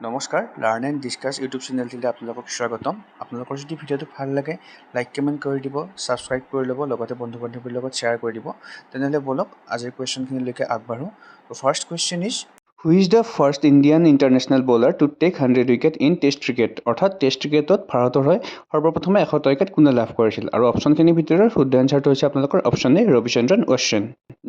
নমস্কাৰ learn and discuss YouTube চেনেলটিলৈ আপোনালোকক স্বাগতম। আপোনালোকৰ যদি ভিডিঅ'টো ভাল লাগে লাইক কমেণ্ট কৰি দিব, ছাবস্ক্ৰাইব কৰি ল'ব, লগতে বন্ধু বান্ধৱীৰ লগত শ্বেয়াৰ কৰি দিব। তেনেহ'লে বলক আজিৰ কুৱেশ্যনখিনিলৈকে আগবাঢ়োঁ। ত' first question is who is the first Indian international bowler to take 100 wicket in test cricket? অৰ্থাৎ টেষ্ট ক্ৰিকেটত ভাৰতৰ হৈ সৰ্বপ্ৰথমে 100 উইকেট কোনে লাভ কৰিছিল? আৰু অপশ্যনখিনিৰ ভিতৰত শুদ্ধ এনচাৰটো হৈছে আপোনালোকৰ option A Ravichandran Ashwin.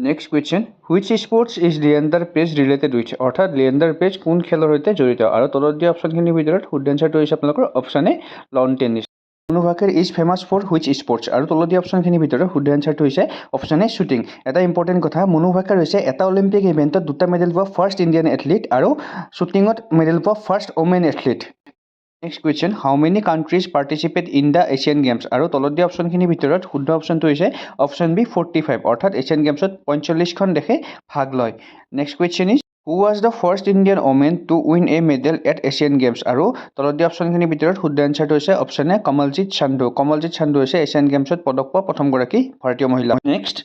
Next question, which sports is Leander page related with? অৰ্থাৎ লিয়েণ্ডাৰ পেজ কোন খেলৰ সৈতে জড়িত? আৰু তলত দিয়া অপশ্যনখিনিৰ ভিতৰত শুদ্ধ এনচাৰটো হৈছে আপোনালোকৰ option A lawn tennis. Manu Bhaker is famous for which sports? আৰু তলত দিয়া অপশ্যনখিনিৰ ভিতৰত শুদ্ধ এনচাৰটো হৈছে অপশ্যন এ শ্বুটিং। এটা ইম্পৰ্টেণ্ট কথা, মনু ভাকেৰ হৈছে এটা অলিম্পিক ইভেণ্টত 2টা মেডেল পোৱা ফাৰ্ষ্ট ইণ্ডিয়ান এথলিট আৰু শ্বুটিঙত মেডেল পোৱা first women athlete. Next question, how many countries participate in the Asian Games? আৰু তলত দিয়া অপশ্যনখিনিৰ ভিতৰত শুদ্ধ অপশ্যনটো হৈছে অপশ্যন বি 45, অৰ্থাৎ এছিয়ান গেমছত 45খন দেশে ভাগ লয়। Next question is who was the first Indian women to win a medal at Asian Games? আৰু তলত দিয়া অপশ্যনখিনিৰ ভিতৰত শুদ্ধ এনচাৰটো হৈছে অপশ্যন এ কমলজিৎ সান্ধু। কমলজিৎ সান্ধু হৈছে এছিয়ান গেমছত পদক পোৱা প্ৰথমগৰাকী ভাৰতীয় মহিলা। Next,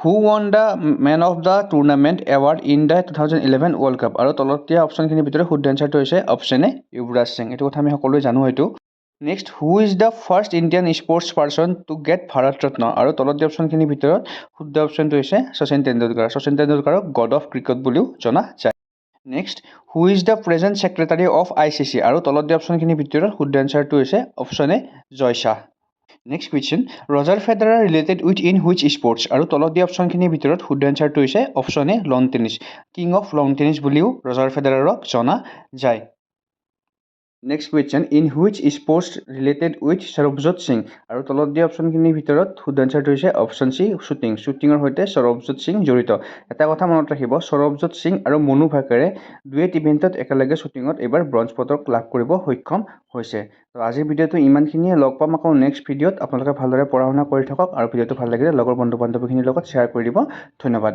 who won the man of the tournament award in the 2011 world cup? আৰু তলত দিয়া অপশ্যনখিনিৰ ভিতৰত শুদ্ধ এনচাৰটো হৈছে অপশ্যন এ যুৱৰাজ সিং। এইটো কথা আমি সকলোৱে জানো হয়তো। Next, who is the first Indian sports person to get Bharat Ratna? আৰু তলত দিয়া অপশ্যনখিনিৰ ভিতৰত শুদ্ধ অপশ্যনটো হৈছে শচীন তেণ্ডুলকাৰ। শচীন তেণ্ডুলকাৰক গড অফ ক্ৰিকেট বুলিও জনা যায়। Next, who is the present secretary of ICC? আৰু তলত দিয়া অপশ্যনখিনিৰ ভিতৰত শুদ্ধ এনচাৰটো হৈছে option A Jay Shah. Next question, Roger Federer related with in which sports? আৰু তলত দিয়া অপশ্যনখিনিৰ ভিতৰত শুদ্ধ এনচাৰটো হৈছে option A lawn tennis. King of lawn tennis বুলিও ৰজাৰ ফেডাৰাৰক জনা যায়। Next question, in which sports related with Saurabhjot Singh? আৰু তলত দিয়া অপশ্যনখিনিৰ ভিতৰত শুদ্ধ এনচাৰটো হৈছে অপশ্যন চি শ্বুটিং। শ্বুটিঙৰ সৈতে সৌৰভজোৎ সিং জড়িত। এটা কথা মনত ৰাখিব, সৌৰভজোৎ সিং আৰু মনু ভাকেৰে ডুৱেট ইভেণ্টত একেলগে শ্বুটিঙত এইবাৰ ব্ৰঞ্জ পদক লাভ কৰিব সক্ষম হৈছে। তো আজিৰ ভিডিঅ'টো ইমানখিনিয়ে। লগ পাম আকৌ নেক্সট ভিডিঅ'ত। আপোনালোকে ভালদৰে পঢ়া শুনা কৰি থাকক আৰু ভিডিঅ'টো ভাল লাগিলে লগৰ বন্ধু বান্ধৱীখিনিৰ লগত শ্বেয়াৰ কৰি দিব। ধন্যবাদ।